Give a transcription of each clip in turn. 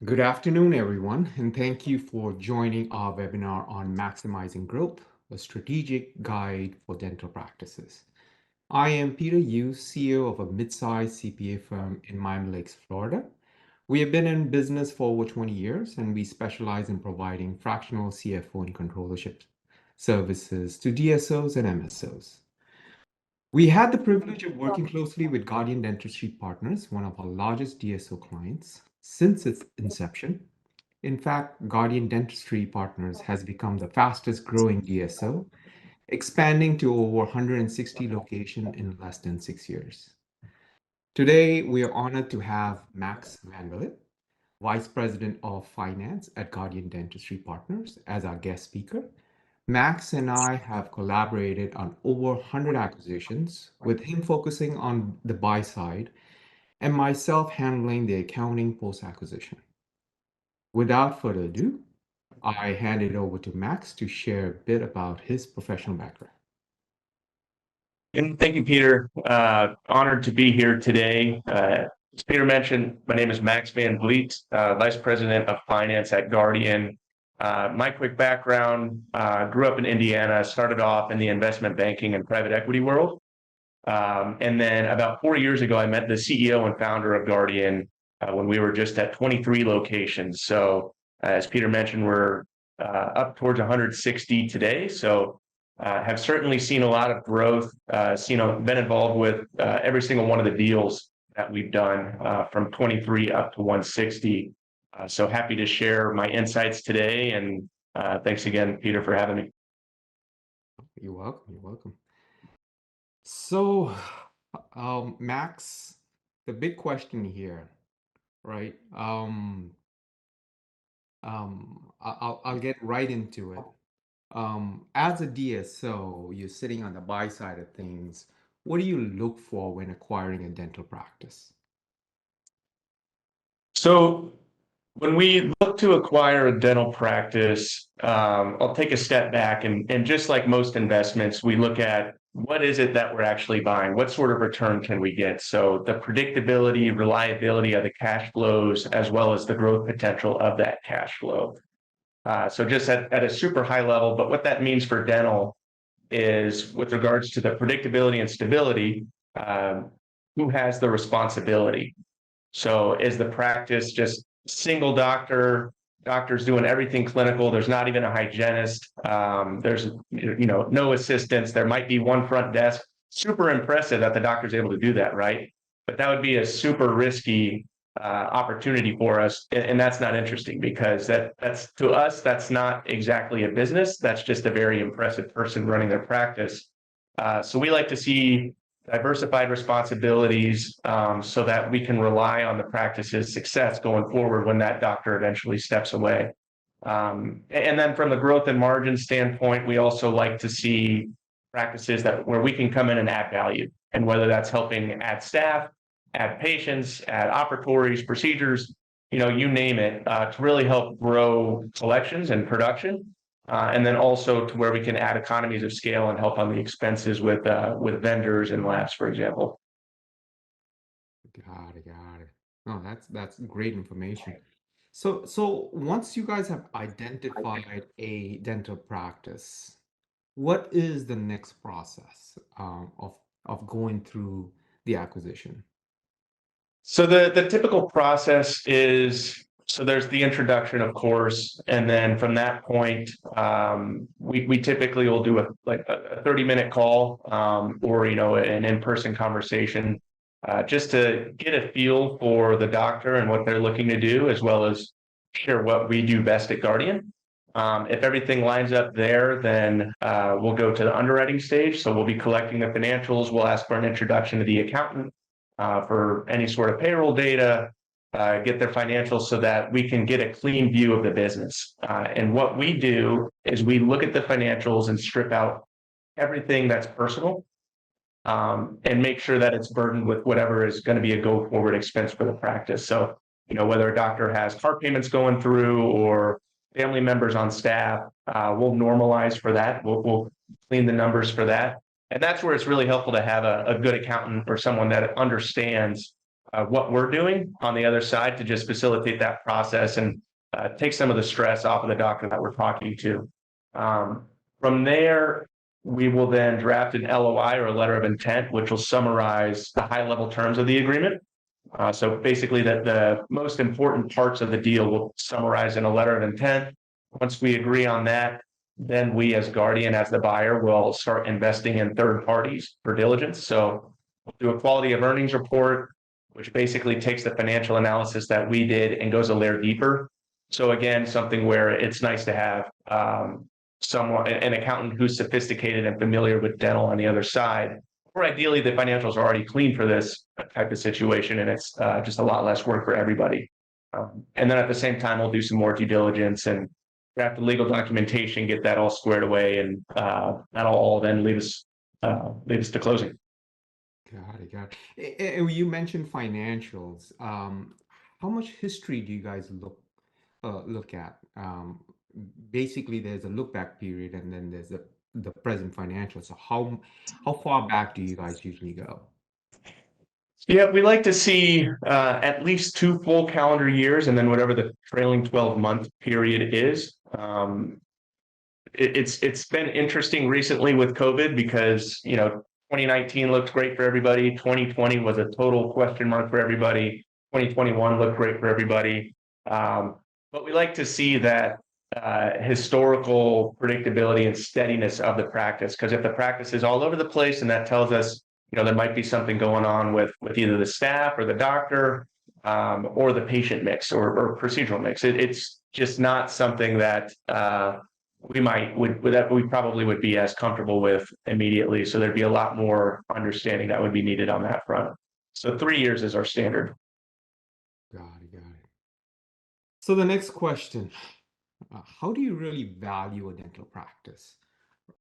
Good afternoon, everyone, and thank you for joining our webinar on Maximizing Growth, a strategic guide for dental practices. I am Peter Yu, CEO of a mid-sized CPA firm in Miami Lakes, Florida. We have been in business for over 20 years, and we specialize in providing fractional CFO and controllership services to DSOs and MSOs. We had the privilege of working closely with Guardian Dentistry Partners, one of our largest DSO clients, since its inception. In fact, Guardian Dentistry Partners has become the fastest growing DSO, expanding to over 160 locations in less than 6 years. Today, we are honored to have Max Van Vilet, Vice President of Finance at Guardian Dentistry Partners, as our guest speaker. Max and I have collaborated on over 100 acquisitions, with him focusing on the buy side and myself handling the accounting post-acquisition. Without further ado, I hand it over to Max to share a bit about his professional background. And thank you, Peter. Honored to be here today. As Peter mentioned, my name is Max Van Vliet, Vice President of Finance at Guardian. My quick background, grew up in Indiana, started off in the investment banking and private equity world. And then about 4 years ago, I met the CEO and founder of Guardian when we were just at 23 locations. So as Peter mentioned, we're up towards 160 today. So have certainly seen a lot of growth, been involved with every single one of the deals that we've done from 23 up to 160. So happy to share my insights today. And thanks again, Peter, for having me. You're welcome. You're welcome. So, Max, the big question here, right? I'll get right into it. As a DSO, you're sitting on the buy side of things. What do you look for when acquiring a dental practice? So when we look to acquire a dental practice, I'll take a step back and just like most investments, we look at what is it that we're actually buying? What sort of return can we get? So the predictability, reliability of the cash flows, as well as the growth potential of that cash flow. So just at a super high level, but what that means for dental is with regards to the predictability and stability, who has the responsibility? So is the practice just single doctors doing everything clinical? There's not even a hygienist. There's no assistants. There might be one front desk. Super impressive that the doctor's able to do that, right? But that would be a super risky opportunity for us, and that's not interesting because that's to us that's not exactly a business. That's just a very impressive person running their practice. So we like to see diversified responsibilities so that we can rely on the practice's success going forward when that doctor eventually steps away. And then from the growth and margin standpoint, we also like to see practices where we can come in and add value, and whether that's helping add staff, add patients, add operatories, procedures, you name it, to really help grow collections and production. And then also to where we can add economies of scale and help on the expenses with vendors and labs, for example. Got it, got it. No, that's great information. So once you guys have identified a dental practice, what is the next process of going through the acquisition? So the typical process is, so there's the introduction, of course, and then from that point, we typically will do a 30-minute call, or an in-person conversation, just to get a feel for the doctor and what they're looking to do, as well as share what we do best at Guardian. If everything lines up there, then we'll go to the underwriting stage. So we'll be collecting the financials. We'll ask for an introduction to the accountant for any sort of payroll data, get their financials so that we can get a clean view of the business. And what we do is we look at the financials and strip out everything that's personal, and make sure that it's burdened with whatever is going to be a go forward expense for the practice. So, whether a doctor has car payments going through or family members on staff, we'll normalize for that. We'll clean the numbers for that. And that's where it's really helpful to have a good accountant or someone that understands what we're doing on the other side to just facilitate that process and take some of the stress off of the doctor that we're talking to. From there, we will then draft an LOI or a letter of intent, which will summarize the high level terms of the agreement. So basically that the most important parts of the deal will summarize in a letter of intent. Once we agree on that, then we as Guardian, as the buyer, will start investing in third parties for diligence. So we'll do a quality of earnings report, which basically takes the financial analysis that we did and goes a layer deeper. So again, something where it's nice to have someone, an accountant who's sophisticated and familiar with dental on the other side, or ideally the financials are already clean for this type of situation, and it's just a lot less work for everybody. And then at the same time, we'll do some more due diligence and draft the legal documentation, get that all squared away, and that'll all then lead us to closing. Got it, got it. You mentioned financials. How much history do you guys look at? Basically, there's a look back period, and then there's the present financials. So how far back do you guys usually go? Yeah, we like to see at least 2 full calendar years, and then whatever the trailing 12-month period is. It's been interesting recently with COVID because 2019 looked great for everybody. 2020 was a total question mark for everybody. 2021 looked great for everybody. But we like to see that historical predictability and steadiness of the practice, because if the practice is all over the place, and that tells us there might be something going on with either the staff or the doctor or the patient mix or procedural mix. It's just not something that we probably would be as comfortable with immediately. So there'd be a lot more understanding that would be needed on that front. So 3 years is our standard. Got it, got it. So the next question, how do you really value a dental practice,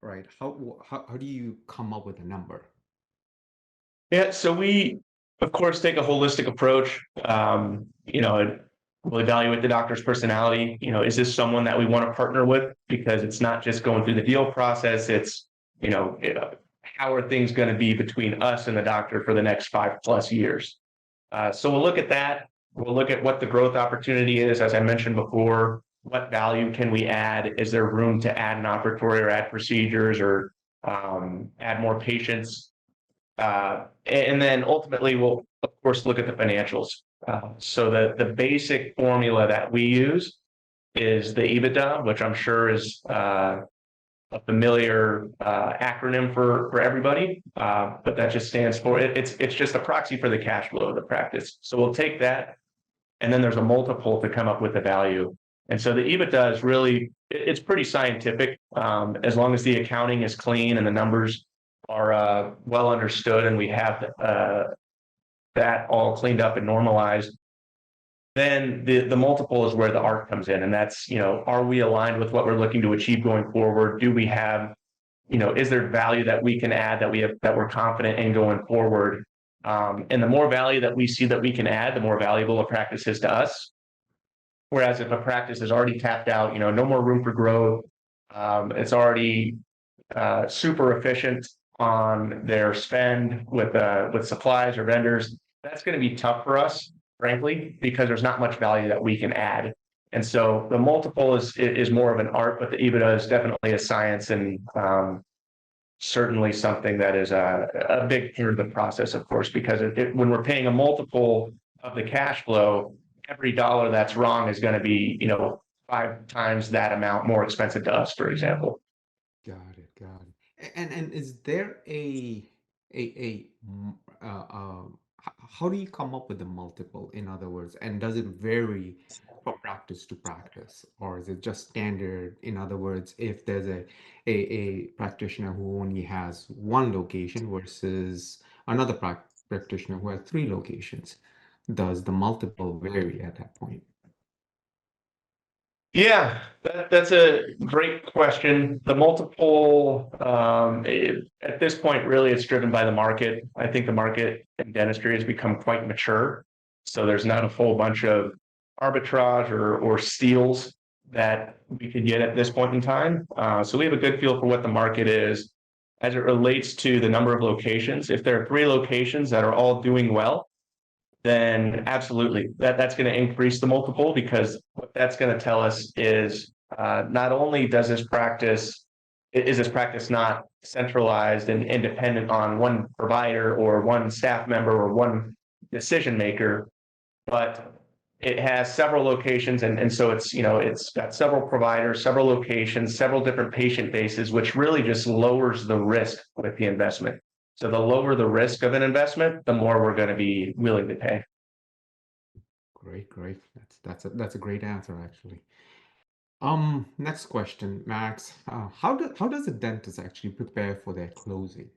right? How do you come up with a number? Yeah, so we, of course, take a holistic approach. We'll evaluate the doctor's personality. Is this someone that we want to partner with? Because it's not just going through the deal process. It's, how are things going to be between us and the doctor for the next 5+ years? So we'll look at that. We'll look at what the growth opportunity is. As I mentioned before, what value can we add? Is there room to add an operatory or add procedures or add more patients? And then ultimately, we'll, of course, look at the financials. So the basic formula that we use is the EBITDA, which I'm sure is a familiar acronym for everybody, but that just stands for, it's just a proxy for the cash flow of the practice. So we'll take that, and then there's a multiple to come up with the value. And so the EBITDA is really, it's pretty scientific. As long as the accounting is clean and the numbers are well understood, and we have that all cleaned up and normalized, then the multiple is where the art comes in. And that's, are we aligned with what we're looking to achieve going forward? Do we have, is there value that we can add that we're confident in going forward? And the more value that we see that we can add, the more valuable a practice is to us. Whereas if a practice is already tapped out, no more room for growth, it's already super efficient on their spend with supplies or vendors, that's going to be tough for us, frankly, because there's not much value that we can add. And so the multiple is more of an art, but the EBITDA is definitely a science, and certainly something that is a big part of the process, of course, because when we're paying a multiple of the cash flow, every dollar that's wrong is going to be 5 times that amount more expensive to us, for example. Got it, got it. And is there how do you come up with the multiple, in other words, and does it vary from practice to practice, or is it just standard? In other words, if there's a practitioner who only has 1 location versus another practitioner who has 3 locations, does the multiple vary at that point? Yeah, that's a great question. The multiple, at this point, really, it's driven by the market. I think the market in dentistry has become quite mature. So there's not a whole bunch of arbitrage or steals that we could get at this point in time. So we have a good feel for what the market is as it relates to the number of locations. If there are 3 locations that are all doing well, then absolutely that's going to increase the multiple, because what that's going to tell us is not only is this practice not centralized and independent on one provider or one staff member or one decision maker, but it has several locations, and so it's got several providers, several locations, several different patient bases, which really just lowers the risk with the investment. So the lower the risk of an investment, the more we're going to be willing to pay. Great, great. That's a great answer, actually. Next question, Max. How does a dentist actually prepare for their closing?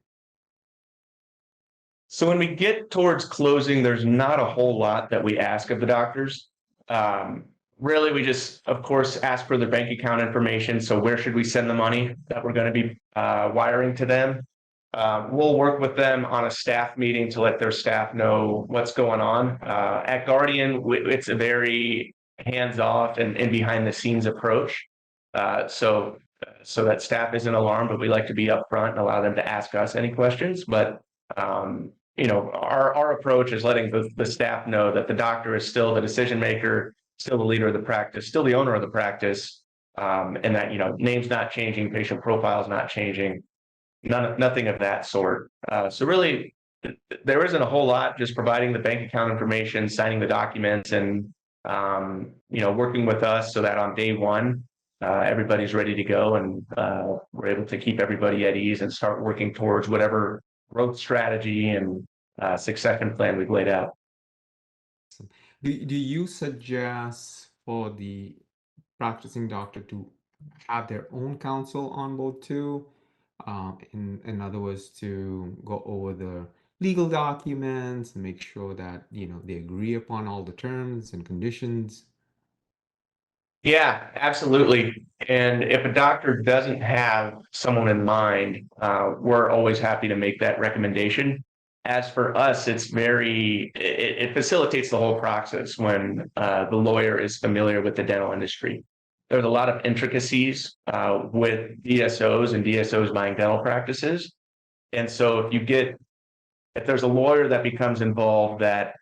So when we get towards closing, there's not a whole lot that we ask of the doctors. Um, Really, we just, of course, ask for their bank account information. So where should we send the money that we're going to be wiring to them? We'll work with them on a staff meeting to let their staff know what's going on. At Guardian, it's a very hands-off and behind-the-scenes approach. So that staff isn't alarmed, but we like to be upfront and allow them to ask us any questions. But our approach is letting the staff know that the doctor is still the decision maker, still the leader of the practice, still the owner of the practice, and that name's not changing, patient profile is not changing, nothing of that sort. So really, there isn't a whole lot. Just providing the bank account information, signing the documents, and working with us so that on day one, everybody's ready to go, and we're able to keep everybody at ease and start working towards whatever growth strategy and succession plan we've laid out. Do you suggest for the practicing doctor to have their own counsel on board too? In other words, to go over the legal documents and make sure that they agree upon all the terms and conditions. Yeah, absolutely. And if a doctor doesn't have someone in mind, we're always happy to make that recommendation. As for us, it facilitates the whole process when the lawyer is familiar with the dental industry. There's a lot of intricacies with DSOs and DSOs buying dental practices. And so if there's a lawyer that becomes involved that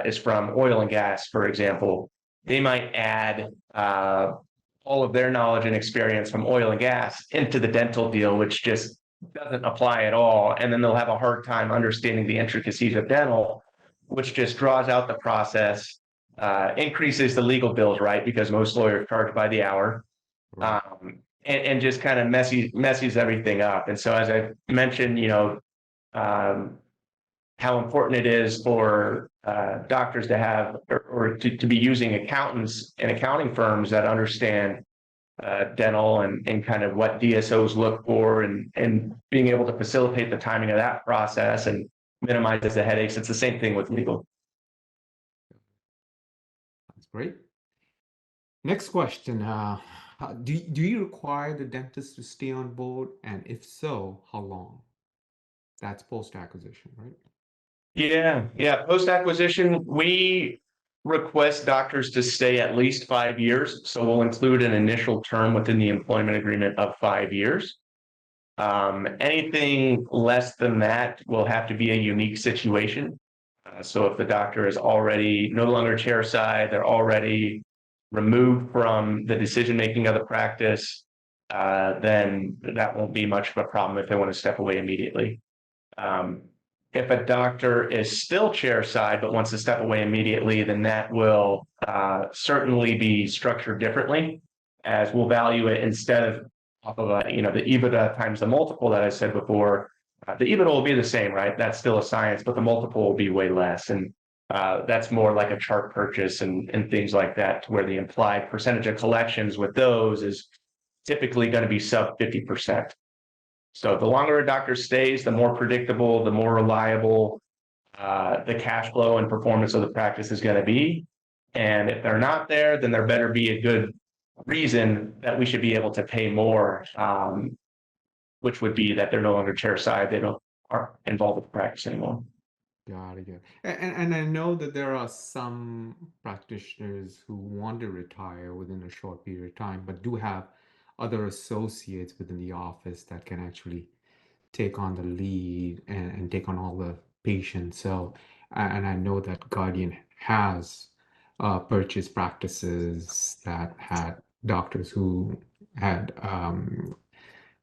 is from oil and gas, for example, they might add all of their knowledge and experience from oil and gas into the dental deal, which just doesn't apply at all. And then they'll have a hard time understanding the intricacies of dental, which just draws out the process, increases the legal bills, right? Because most lawyers charge by the hour. Right. And just kind of messes everything up. And so, as I mentioned, um, how important it is for doctors to have or to be using accountants and accounting firms that understand dental and kind of what DSOs look for, and being able to facilitate the timing of that process and minimizes the headaches. It's the same thing with legal. That's great. Next question. Do you require the dentist to stay on board? And if so, how long? That's post-acquisition, right? Yeah. Post acquisition, we request doctors to stay at least 5 years. So we'll include an initial term within the employment agreement of 5 years. Anything less than that will have to be a unique situation. So if the doctor is already no longer chairside, they're already removed from the decision making of the practice, then that won't be much of a problem if they want to step away immediately. Um, if a doctor is still chairside but wants to step away immediately, then that will certainly be structured differently, as we'll value it instead of off of the EBITDA times the multiple that I said before. The EBITDA will be the same, right? That's still a science, but the multiple will be way less. And that's more like a chart purchase and things like that, to where the implied percentage of collections with those is typically going to be sub 50%. So the longer a doctor stays, the more predictable, the more reliable the cash flow and performance of the practice is going to be. And if they're not there, then there better be a good reason that we should be able to pay more, which would be that they're no longer chairside, they aren't involved with the practice anymore. Got it. And I know that there are some practitioners who want to retire within a short period of time, but do have other associates within the office that can actually take on the lead and take on all the patients. So And I know that Guardian has purchased practices that had doctors who had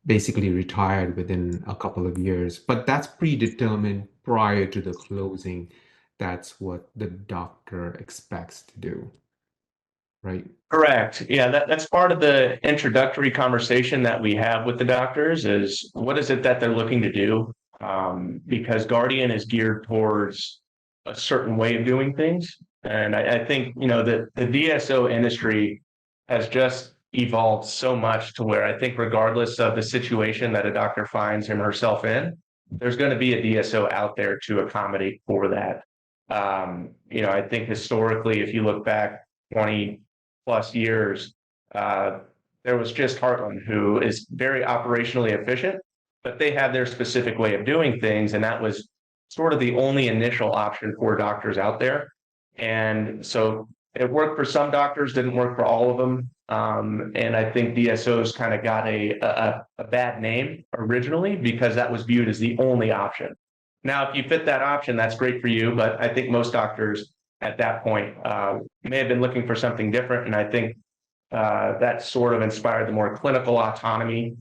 basically retired within a couple of years, but that's predetermined prior to the closing. That's what the doctor expects to do, right? Correct. Yeah, that's part of the introductory conversation that we have with the doctors is what is it that they're looking to do? Because Guardian is geared towards a certain way of doing things. And I think, the DSO industry has just evolved so much to where I think regardless of the situation that a doctor finds him or herself in, there's going to be a DSO out there to accommodate for that. I think historically, if you look back 20 plus years, uh, there was just Heartland, who is very operationally efficient, but they have their specific way of doing things. And that was sort of the only initial option for doctors out there. And so it worked for some doctors, didn't work for all of them. And I think DSOs kind of got a bad name originally because that was viewed as the only option. Now, if you fit that option, that's great for you. But I think most doctors at that point may have been looking for something different. And I think that sort of inspired the more clinical autonomy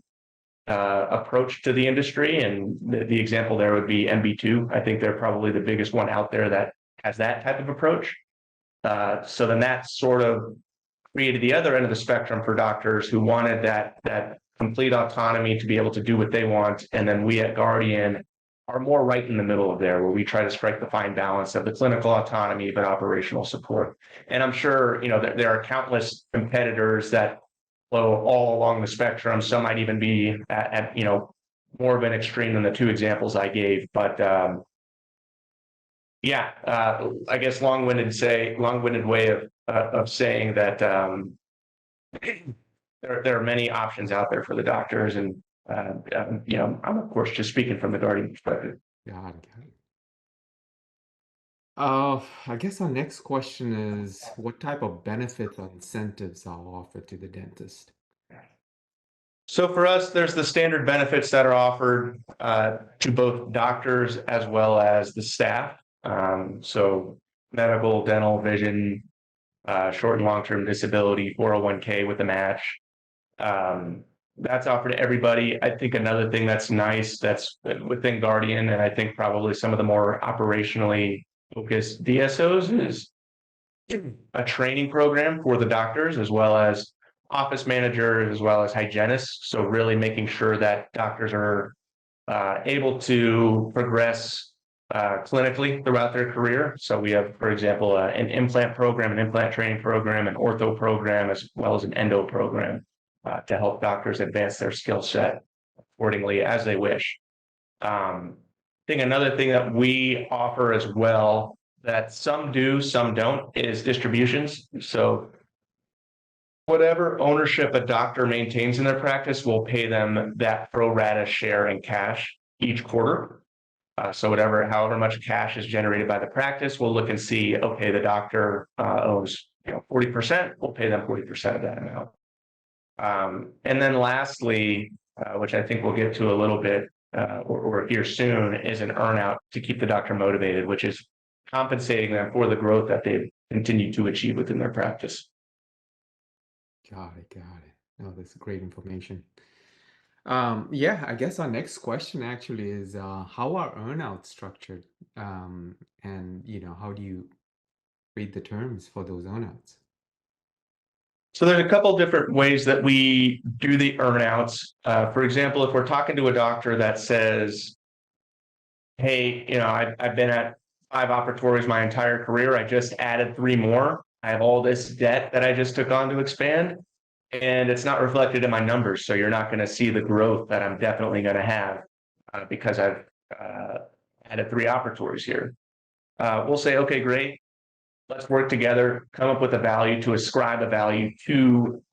approach to the industry. And the example there would be MB2. I think they're probably the biggest one out there that has that type of approach. So then that sort of created the other end of the spectrum for doctors who wanted that complete autonomy to be able to do what they want. And then we at Guardian are more right in the middle of there, where we try to strike the fine balance of the clinical autonomy but operational support. And I'm sure that there are countless competitors that flow all along the spectrum. Some might even be at more of an extreme than the two examples I gave. But I guess long-winded way of saying that there are many options out there for the doctors, and I'm of course just speaking from the Guardian perspective. Got it. Got it. I guess our next question is what type of benefits or incentives are offered to the dentist? So for us, there's the standard benefits that are offered to both doctors as well as the staff. So medical, dental, vision, short and long-term disability, 401k with a match. That's offered to everybody. I think another thing that's nice that's within Guardian, and I think probably some of the more operationally focused DSOs, is a training program for the doctors as well as office managers as well as hygienists. So really making sure that doctors are able to progress clinically throughout their career. So we have, for example, an implant program, an implant training program, an ortho program, as well as an endo program to help doctors advance their skill set accordingly as they wish. I think another thing that we offer as well that some do, some don't, is distributions. So whatever ownership a doctor maintains in their practice, will pay them that pro rata share in cash each quarter. So however much cash is generated by the practice, we'll look and see, okay, the doctor owes 40%, we'll pay them 40% of that amount. And then lastly, which I think we'll get to a little bit or here soon, is an earnout to keep the doctor motivated, which is compensating them for the growth that they've continued to achieve within their practice. Got it. Got it. Oh, that's great information. I guess our next question actually is how are earnouts structured? And how do you read the terms for those earnouts? So there's a couple different ways that we do the earnouts. For example, if we're talking to a doctor that says, hey, I've been at 5 operatories my entire career. I just added 3 more. I have all this debt that I just took on to expand, and it's not reflected in my numbers. So you're not going to see the growth that I'm definitely going to have because I've added 3 operatories here. We'll say, okay, great. Let's work together, come up with a value, to ascribe a value to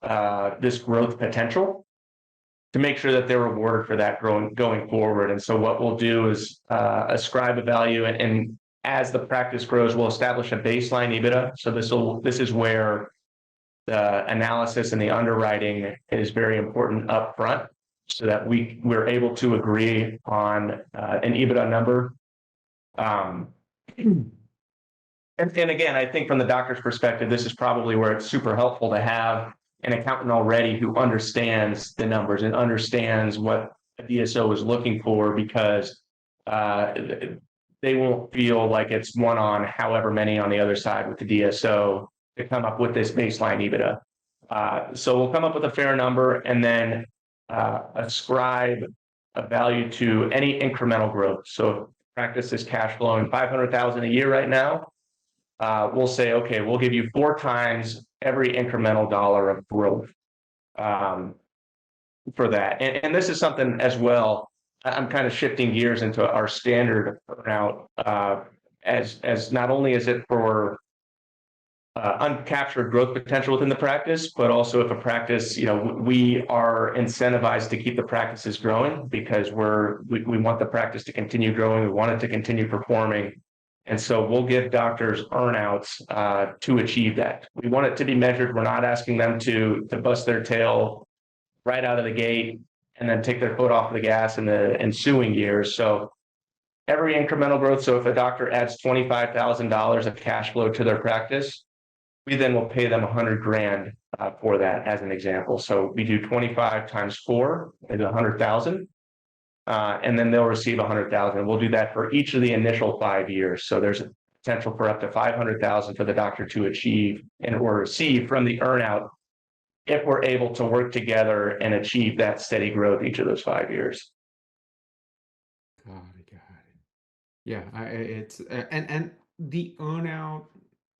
this growth potential, to make sure that they're rewarded for that going forward. And so what we'll do is ascribe a value, and as the practice grows, we'll establish a baseline EBITDA. So this is where the analysis and the underwriting is very important up front, so that we're able to agree on an EBITDA number. And again, I think from the doctor's perspective, this is probably where it's super helpful to have an accountant already who understands the numbers and understands what a DSO is looking for, because uh, they won't feel like it's one on however many on the other side with the DSO to come up with this baseline EBITDA. So we'll come up with a fair number and then ascribe a value to any incremental growth. So if practice is cash flowing 500,000 a year right now, we'll say, okay, we'll give you 4 times every incremental dollar of growth for that. And this is something as well, I'm kind of shifting gears into our standard earnout, as not only is it for uncaptured growth potential within the practice, but also if a practice, we are incentivized to keep the practices growing, because we want the practice to continue growing. We want it to continue performing. And so we'll give doctors earnouts to achieve that. We want it to be measured. We're not asking them to bust their tail right out of the gate and then take their foot off the gas in the ensuing years. So every incremental growth. So if a doctor adds $25,000 of cash flow to their practice, we then will pay them $100,000 for that, as an example. So we do 25 times 4 is 100,000. And then they'll receive 100,000. We'll do that for each of the initial 5 years. So there's a potential for up to 500,000 for the doctor to achieve and or receive from the earnout if we're able to work together and achieve that steady growth each of those 5 years. Got it. Got it. Yeah, it's and the earnout.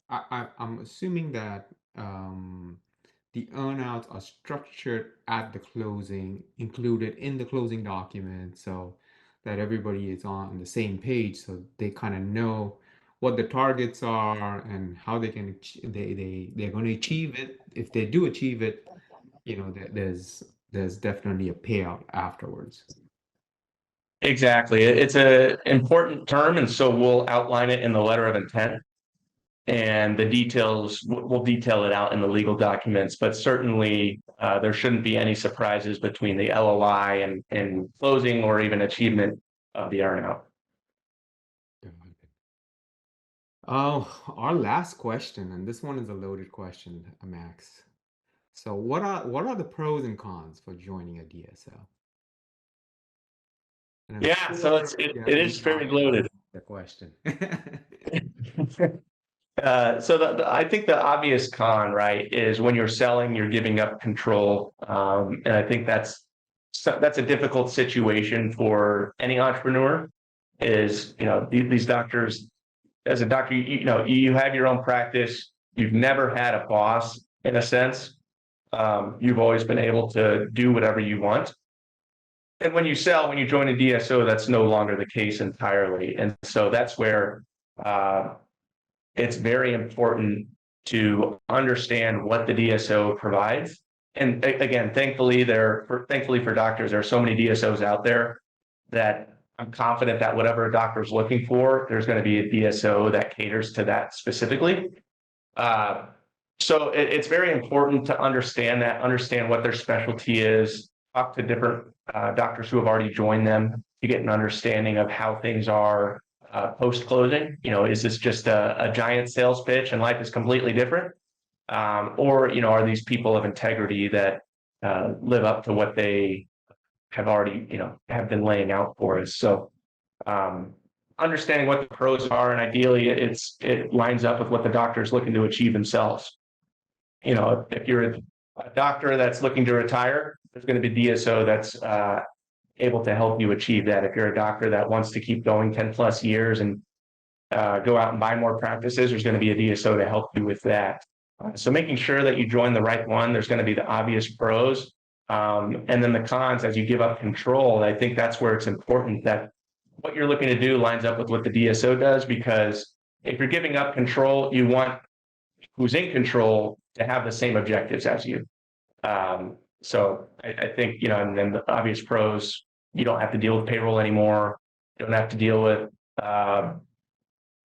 I'm assuming that the earnouts are structured at the closing, included in the closing document, so that everybody is on the same page, so they kind of know what the targets are and how they can they're going to achieve it. If they do achieve it, there's definitely a payout afterwards. Exactly. It's an important term, and so we'll outline it in the letter of intent. And the details, we'll detail it out in the legal documents, but certainly there shouldn't be any surprises between the LOI and closing or even achievement of the earnout. Oh, our last question, and this one is a loaded question, Max. So what are the pros and cons for joining a DSO? And I'm Yeah, so sure it you is very loaded. the question. I think the obvious con, right, is when you're selling, you're giving up control, and I think that's a difficult situation for any entrepreneur. Is these doctors, as a doctor, you have your own practice. You've never had a boss in a sense. You've always been able to do whatever you want. And when you join a DSO, that's no longer the case entirely. And so that's where it's very important to understand what the DSO provides. And again, thankfully for doctors, there are so many DSOs out there that I'm confident that whatever a doctor is looking for, there's going to be a DSO that caters to that specifically. So it's very important to understand what their specialty is, talk to different doctors who have already joined them to get an understanding of how things are post-closing. Is this just a giant sales pitch and life is completely different? Or are these people of integrity that live up to what they have already, have been laying out for us? So understanding what the pros are, and ideally it lines up with what the doctor is looking to achieve themselves. If you're a doctor that's looking to retire, there's going to be DSO that's able to help you achieve that. If you're a doctor that wants to keep going 10 plus years and go out and buy more practices, there's going to be a DSO to help you with that. So making sure that you join the right one, there's going to be the obvious pros. And then the cons, as you give up control, I think that's where it's important that what you're looking to do lines up with what the DSO does, because if you're giving up control, you want who's in control to have the same objectives as you. So I think, and then the obvious pros, you don't have to deal with payroll anymore. You don't have to deal with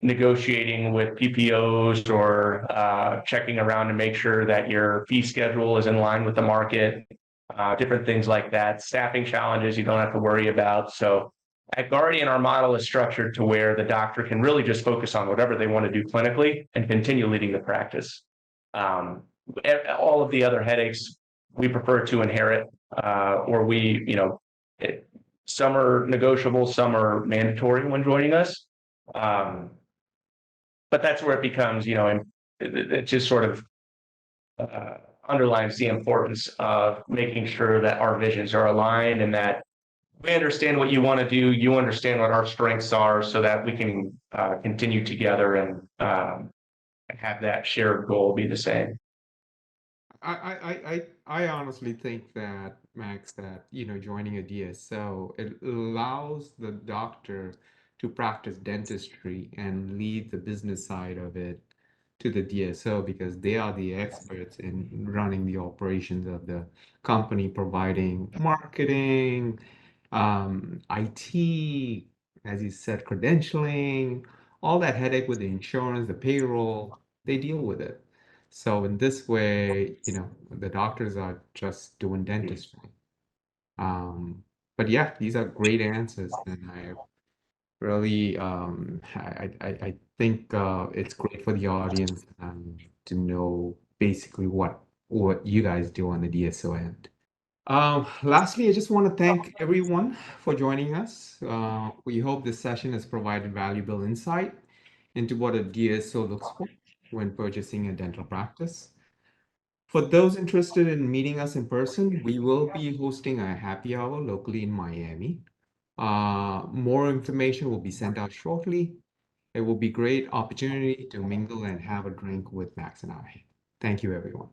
negotiating with PPOs or checking around to make sure that your fee schedule is in line with the market, different things like that. Staffing challenges you don't have to worry about. So At Guardian, our model is structured to where the doctor can really just focus on whatever they want to do clinically and continue leading the practice. Um, all of the other headaches we prefer to inherit, or some are negotiable, some are mandatory when joining us. But that's where it becomes, and it just sort of underlines the importance of making sure that our visions are aligned and that we understand what you want to do, you understand what our strengths are, so that we can continue together and have that shared goal be the same. I honestly think that, Max, that joining a DSO, it allows the doctor to practice dentistry and leave the business side of it to the DSO because they are the experts in running the operations of the company, providing marketing, IT, as you said, credentialing, all that headache with the insurance, the payroll, they deal with it. So in this way, the doctors are just doing dentistry. But yeah, these are great answers, and I really, I think it's great for the audience to know basically what you guys do on the DSO end. Lastly, I just want to thank everyone for joining us. We hope this session has provided valuable insight into what a DSO looks for when purchasing a dental practice. For those interested in meeting us in person, we will be hosting a happy hour locally in Miami. More information will be sent out shortly. It will be great opportunity to mingle and have a drink with Max and I. Thank you, everyone.